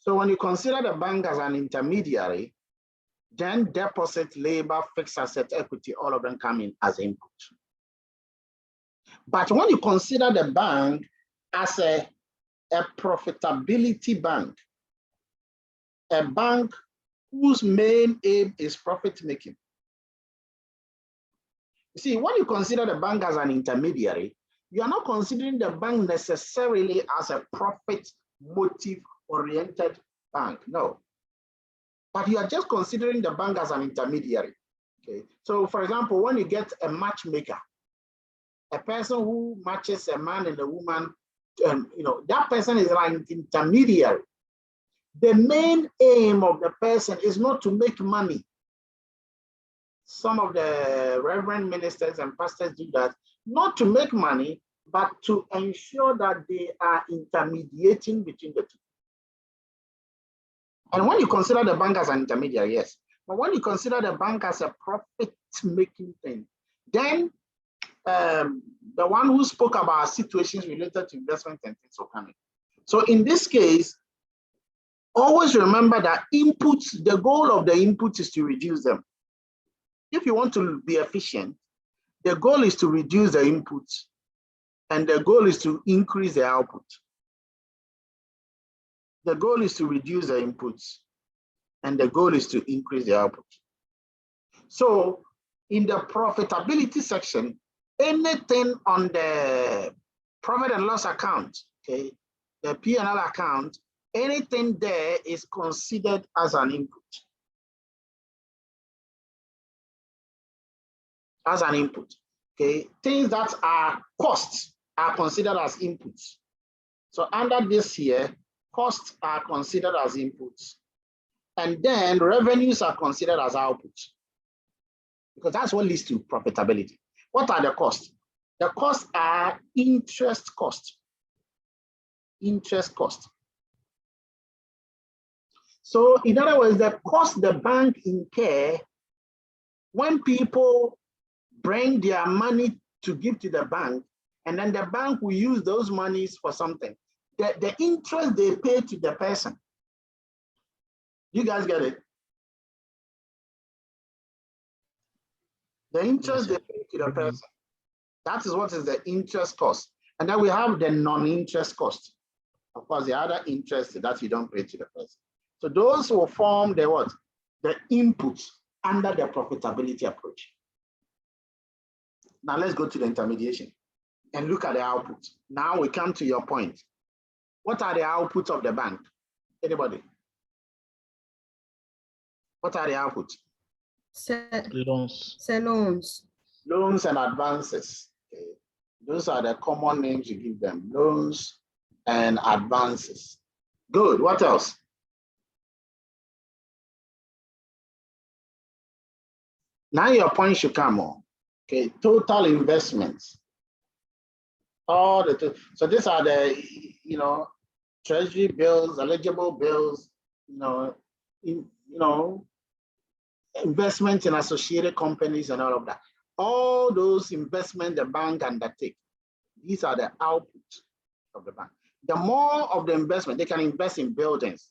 So when you consider the bank as an intermediary, then deposit, labor, fixed asset, equity, all of them come in as input. But when you consider the bank as a profitability bank, a bank whose main aim is profit making. You see, when you consider the bank as an intermediary, you are not considering the bank necessarily as a profit motive oriented bank, no. But you are just considering the bank as an intermediary. Okay. So for example, when you get a matchmaker, a person who matches a man and a woman, that person is like an intermediary. The main aim of the person is not to make money. Some of the reverend ministers and pastors do that, not to make money, but to ensure that they are intermediating between the two. And when you consider the bank as an intermediary, yes. But when you consider the bank as a profit-making thing, then the one who spoke about situations related to investment and things will come in. So in this case, always remember that inputs, the goal of the input is to reduce them. If you want to be efficient, the goal is to reduce the inputs, and the goal is to increase the output. The goal is to reduce the inputs, and the goal is to increase the output. So in the profitability section, anything on the profit and loss account, okay, the P&L account, anything there is considered as an input. As an input, okay? Things that are costs are considered as inputs. So under this here, costs are considered as inputs. And then revenues are considered as outputs. Because that's what leads to profitability. What are the costs? The costs are interest costs. Interest cost. So in other words, the cost the bank incur when people bring their money to give to the bank, and then the bank will use those monies for something. The interest they pay to the person. You guys get it? The interest they pay to the person. That is what is the interest cost. And then we have the non-interest cost. Of course, the other interest that you don't pay to the person. So those will form the what? The inputs under the profitability approach. Now let's go to the intermediation and look at the output. Now we come to your point. What are the outputs of the bank? Anybody? What are the outputs? Loans. Loans. Loans and advances. Okay. Those are the common names you give them. Loans and advances. Good. What else? Now your point should come on. Okay, total investments. All the so these are the treasury bills, eligible bills, investments in associated companies and all of that. All those investments the bank undertake. These are the outputs of the bank. The more of the investment, they can invest in buildings,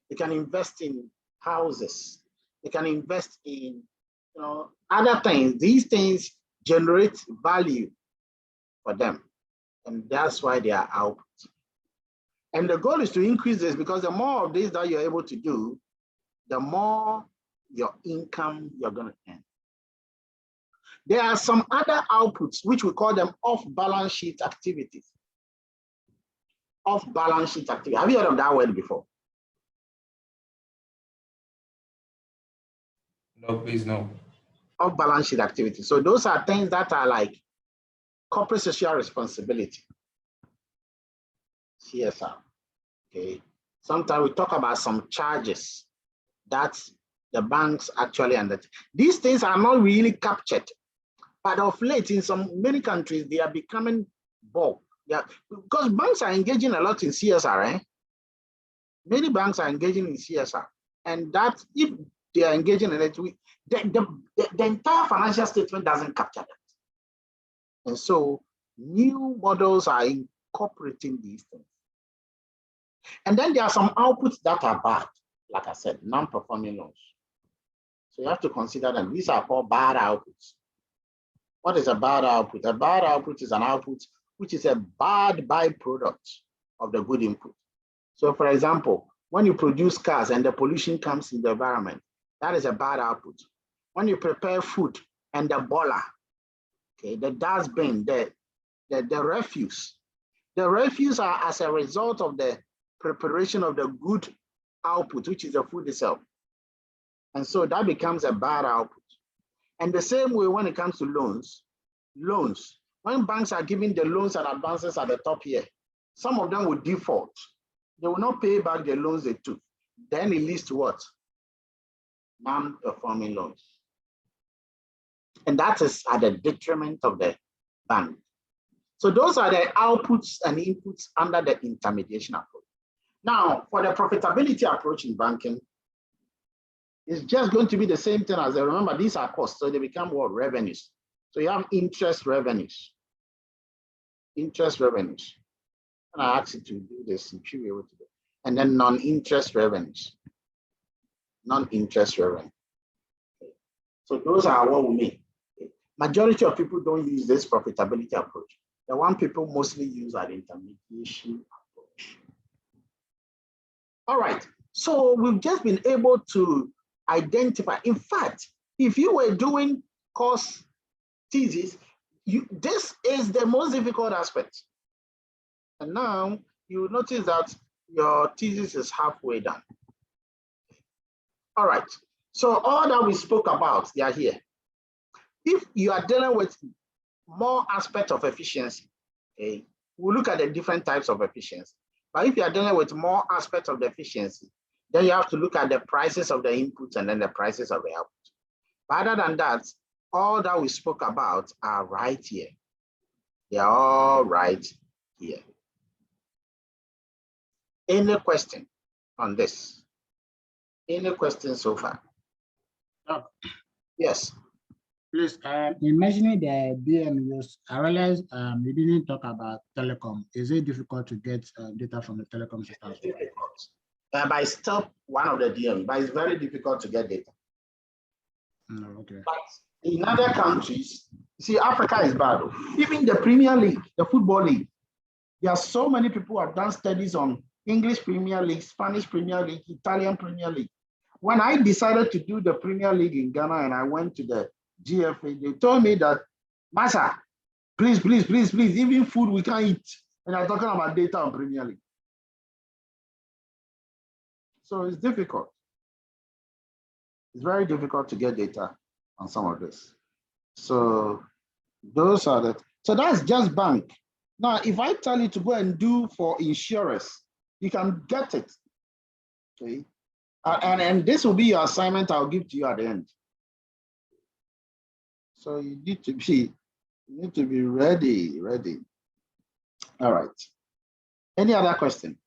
they can invest in houses, they can invest in other things. These things generate value for them, and that's why they are output. And the goal is to increase this, because the more of this that you're able to do, the more your income you're going to earn. There are some other outputs which we call them off-balance sheet activities. Off-balance sheet activity. Have you heard of that word before? No, please, no. Off-balance sheet activity. So those are things that are like corporate social responsibility, CSR. Okay. Sometimes we talk about some charges that the banks actually undertake. These things are not really captured, but of late in many countries they are becoming bulk. Yeah, because banks are engaging a lot in CSR. Eh? Many banks are engaging in CSR, and that if they are engaging in it, the entire financial statement doesn't capture that. And so new models are incorporating these things. And then there are some outputs that are bad, like I said, non-performing loans. So you have to consider them. These are called bad outputs. What is a bad output? A bad output is an output which is a bad byproduct of the good input. So for example, when you produce cars and the pollution comes in the environment, that is a bad output. When you prepare food and the boiler, okay, the dustbin, the refuse are as a result of the preparation of the good output, which is the food itself. And so that becomes a bad output. And the same way when it comes to loans, when banks are giving the loans and advances at the top here, some of them will default. They will not pay back the loans they took. Then it leads to what? Non-performing loans. And that is at the detriment of the bank. So those are the outputs and inputs under the intermediation approach. Now, for the profitability approach in banking, it's just going to be the same thing as remember, these are costs, so they become what? Revenues. So you have interest revenues. Interest revenues. And I asked you to do this, you should be able to do it. And then non-interest revenues. Non-interest revenue. So those are what we mean. Majority of people don't use this profitability approach. The one people mostly use are the intermediation approach. All right, so we've just been able to identify. In fact, if you were doing course thesis, this is the most difficult aspect. And now you will notice that your thesis is halfway done. All right, so all that we spoke about, they are here. If you are dealing with more aspects of efficiency, okay, we'll look at the different types of efficiency. But if you are dealing with more aspects of the efficiency, then you have to look at the prices of the inputs and then the prices of the output. But other than that, all that we spoke about are right here. They are all right here. Any question on this? Any questions so far? Yes. Please, in mentioning the DMUS, I realized you didn't talk about telecom. Is it difficult to get data from the telecom system? It's difficult. By step one of the DMUS, but it's very difficult to get data. Okay. But in other countries, see, Africa is bad. Even the Premier League, the Football League, there are so many people who have done studies on English Premier League, Spanish Premier League, Italian Premier League. When I decided to do the Premier League in Ghana and I went to the GFA, they told me that, Massa, please, even food we can't eat. And I'm talking about data on Premier League. So it's difficult. It's very difficult to get data on some of this. So those are the, so that's just bank. Now, if I tell you to go and do for insurers, you can get it, okay? And this will be your assignment I'll give to you at the end. So you need to be ready. All right. Any other question?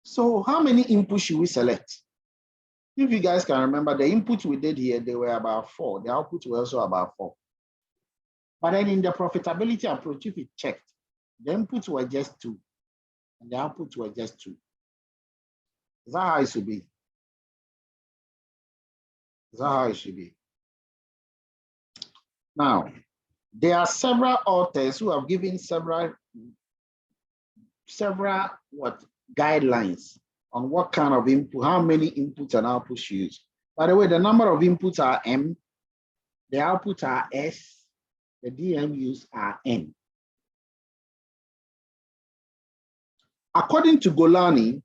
So how many inputs should we select? If you guys can remember, the inputs we did here, they were about 4. The outputs were also about 4. But then in the profitability approach, if you checked, the inputs were just 2 and the outputs were just 2. Is that how it should be? Is that how it should be? Now, there are several authors who have given several guidelines on what kind of input, how many inputs and outputs you use. By the way, the number of inputs are M, the outputs are S, the DMUs are N. According to Golani,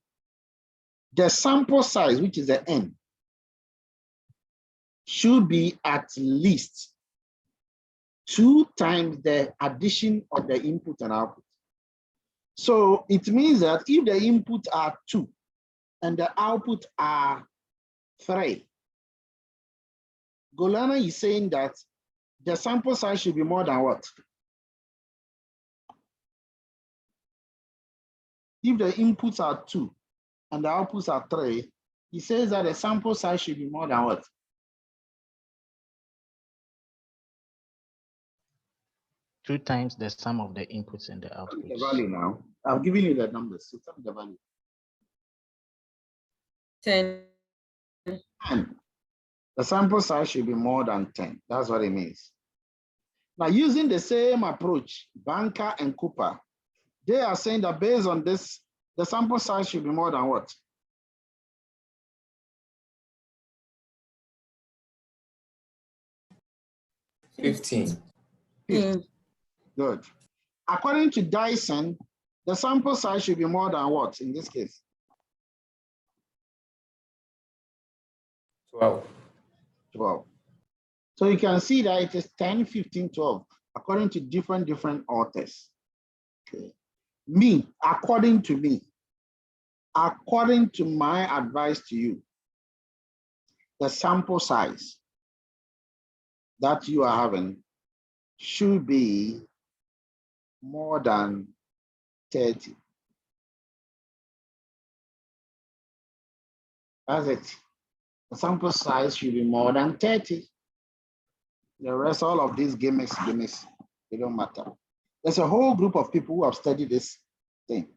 the sample size, which is the N, should be at least 2 times the addition of the input and output. So it means that if the inputs are 2 and the output are 3, Golani is saying that the sample size should be more than what? If the inputs are 2 and the outputs are 3, he says that the sample size should be more than what? 2 times the sum of the inputs and the The outputs. value now. I've given you the numbers. So tell me the value. 10. 10. The sample size should be more than 10. That's what it means. Now, using the same approach, Banker and Cooper, they are saying that based on this, the sample size should be more than what? 15. 15. Good. According to Dyson, the sample size should be more than what in this case? 12. 12. So you can see that it is 10, 15, 12, according to different authors. Okay. According to my advice to you, the sample size that you are having should be more than 30. That's it. The sample size should be more than 30. The rest, all of these gimmicks, they don't matter. There's a whole group of people who have studied this thing.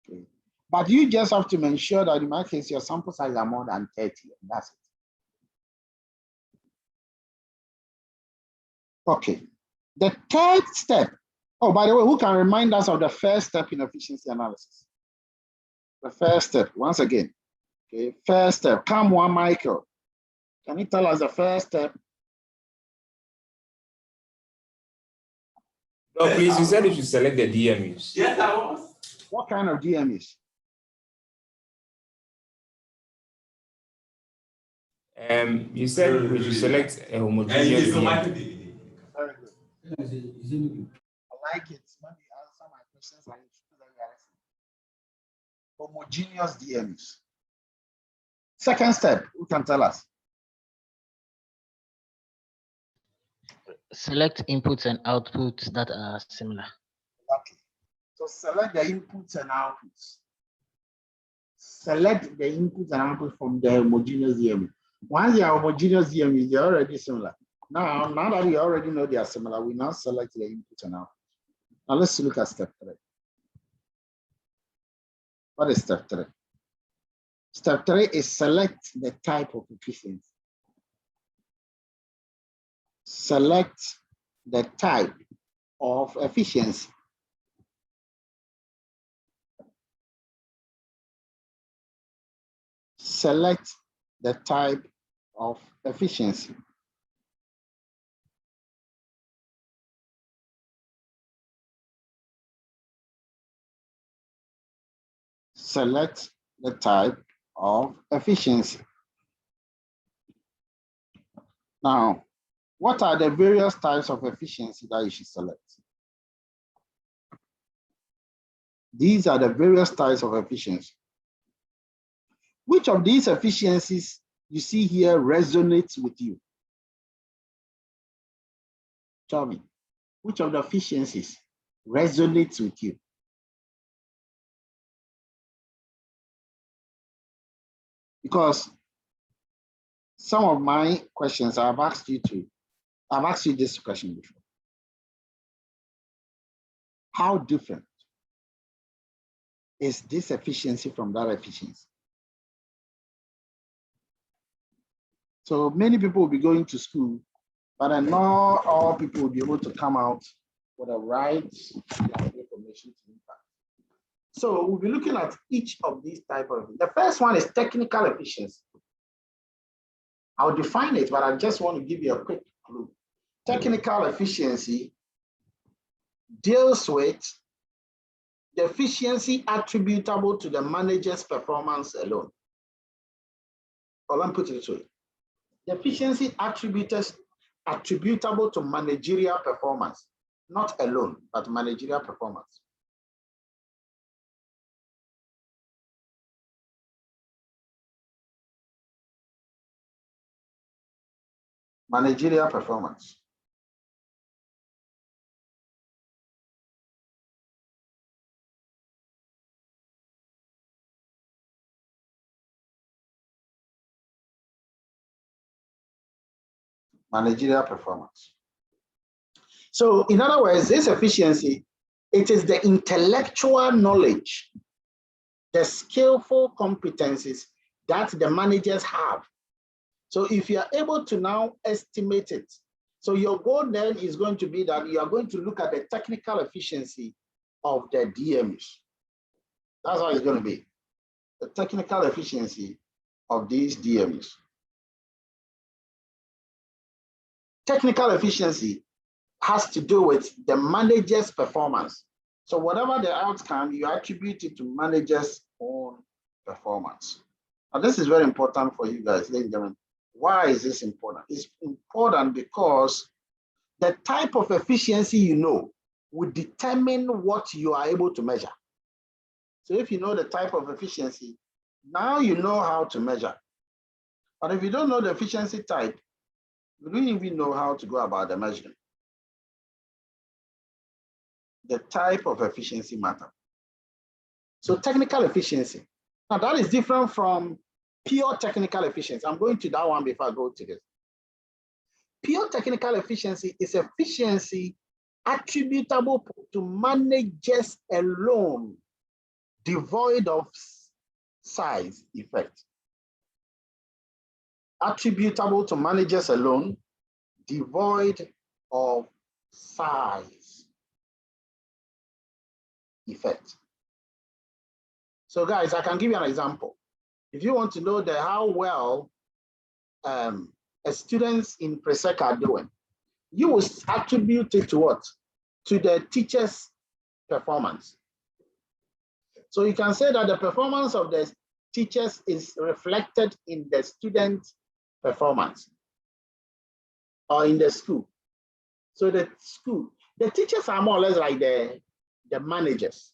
Okay. But you just have to ensure that in my case, your sample size are more than 30. And that's it. Okay. The third step. Oh, by the way, who can remind us of the first step in efficiency analysis? The first step, once again. Okay, first step. Come on, Michael. Can you tell us the first step? No, please, you said you should select the DMUs. Yes, I was. What kind of DMUs? You said we should select a homogeneous DMU. Very good. I like it. Let me answer my questions like homogeneous DMUs. Second step, who can tell us? Select inputs and outputs that are similar. Okay. So select the inputs and outputs. Select the inputs and outputs from the homogeneous DMU. Once they are homogeneous DMUs, they're already similar. Now that you already know they are similar, we now select the inputs and outputs. Now let's look at step 3. What is step 3? Step 3 is select the type of efficiency. Select the type of efficiency. Select the type of efficiency. Select the type of efficiency. Now, what are the various types of efficiency that you should select? These are the various types of efficiency. Which of these efficiencies you see here resonates with you? Tell me, which of the efficiencies resonates with you? Because some of my questions I've asked you this question before. How different is this efficiency from that efficiency? So many people will be going to school, but not all people will be able to come out with the right information to impact. So we'll be looking at each of these types of. The first one is technical efficiency. I'll define it, but I just want to give you a quick clue. Technical efficiency deals with the efficiency attributable to the manager's performance alone. Or let me put it this way. The efficiency attributable to managerial performance, not alone, but managerial performance. Managerial performance. Managerial performance. So in other words, this efficiency, it is the intellectual knowledge, the skillful competencies that the managers have. So if you are able to now estimate it, so your goal then is going to be that you are going to look at the technical efficiency of the DMUs. That's how it's going to be, the technical efficiency of these DMUs. Technical efficiency has to do with the manager's performance. So whatever the outcome, you attribute it to manager's own performance. Now this is very important for you guys, ladies and gentlemen. Why is this important? It's important because the type of efficiency you know will determine what you are able to measure. So if you know the type of efficiency, now you know how to measure. But if you don't know the efficiency type, you don't even know how to go about the measurement. The type of efficiency matter. So technical efficiency. Now that is different from pure technical efficiency. I'm going to that one before I go to this. Pure technical efficiency is efficiency attributable to managers alone, devoid of size effect. Attributable to managers alone, devoid of size effect. So guys, I can give you an example. If you want to know how well students in Presec are doing, you will attribute it to what? To the teacher's performance. So you can say that the performance of the teachers is reflected in the student performance or in the school. So the teachers are more or less like the managers.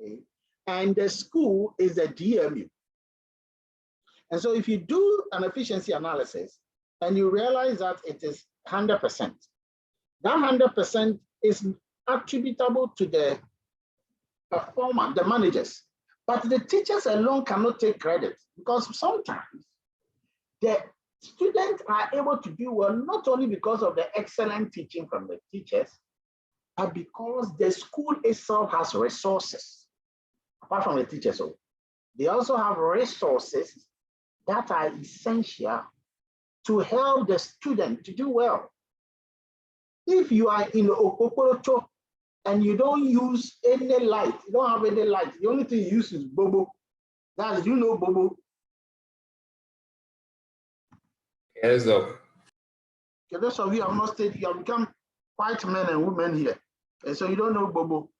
Okay? And the school is the DMU. And so if you do an efficiency analysis and you realize that it is 100%, that 100% is attributable to the performance, the managers. But the teachers alone cannot take credit, because sometimes the students are able to do well, not only because of the excellent teaching from the teachers, but because the school itself has resources. Apart from the teachers, so they also have resources that are essential to help the student to do well. If you are in Okokorocho and you don't use any light, you don't have any light, the only thing you use is Bobo. That's, you know Bobo? Yes, Doc. Okay, those of you have not stayed, you have become white men and women here. And so you don't know Bobo.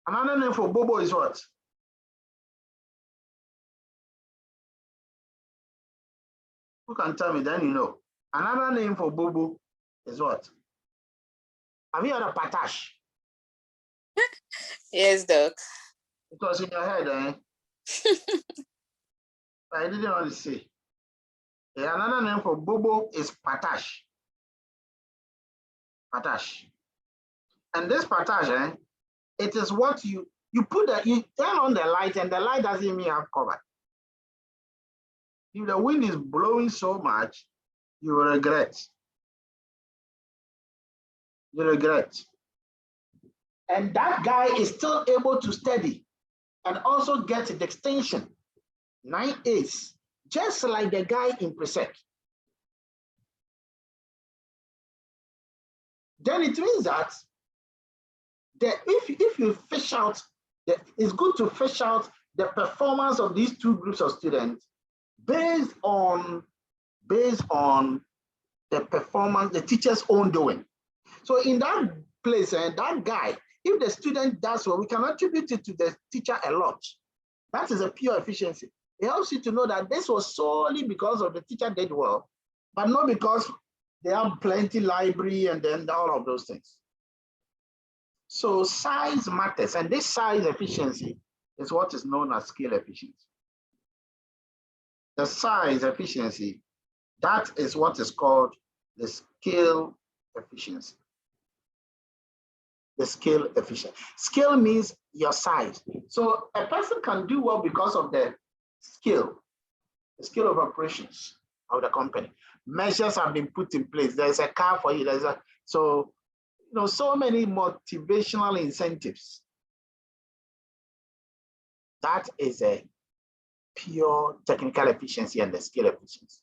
Another name for Bobo is what? Who can tell me? Then you know. Another name for Bobo is what? Have you heard of Patash? Yes, Doc. It was in your head, eh? I didn't want to say. Yeah, another name for Bobo is Patash. Patash. And this Patash, eh? It is what you put that, you turn on the light and the light doesn't even have cover. If the wind is blowing so much, you will regret. You regret. And that guy is still able to study and also get the extension 9/8, just like the guy in Presec. Then it means that if you fish out, it's good to fish out the performance of these two groups of students based on the performance, the teacher's own doing. So in that place, that guy, if the student does well, we can attribute it to the teacher a lot. That is a pure efficiency. It helps you to know that this was solely because of the teacher did well, but not because they have plenty library and then all of those things. So size matters, and this size efficiency is what is known as scale efficiency. The size efficiency, that is what is called the scale efficiency. The scale efficiency. Scale means your size. So a person can do well because of the scale of operations of the company. Measures have been put in place. There's a car for you. So, so many motivational incentives. That is a pure technical efficiency and the skill efficiency.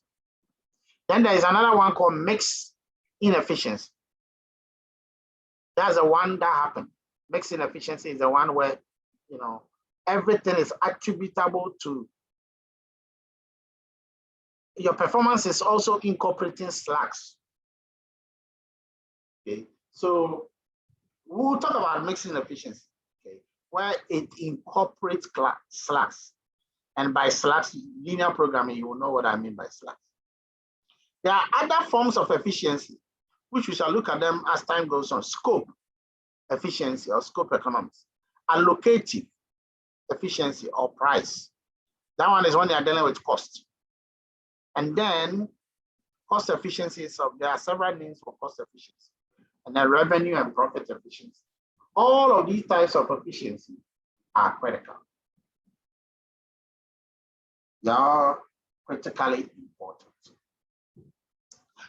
Then there is another one called mixed inefficiency. That's the one that happened. Mixed inefficiency is the one where, everything is attributable to your performance is also incorporating slacks. Okay, so we'll talk about mixed inefficiency, okay, where it incorporates slacks. And by slacks, linear programming, you will know what I mean by slacks. There are other forms of efficiency, which we shall look at them as time goes on. Scope efficiency or scope economics. Allocative efficiency or price. That one is when they are dealing with cost. And then cost efficiency, so there are several names for cost efficiency. And then revenue and profit efficiency. All of these types of efficiency are critical. They are critically important.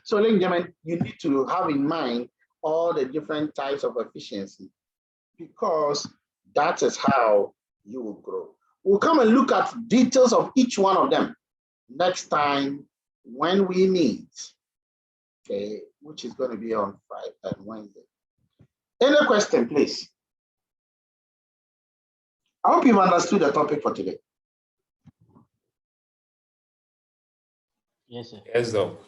So, ladies and gentlemen, you need to have in mind all the different types of efficiency because that is how you will grow. We'll come and look at details of each one of them next time when we meet, okay, which is going to be on Friday and Wednesday. Any question, please? I hope you've understood the topic for today. Yes, sir. Yes, Doc.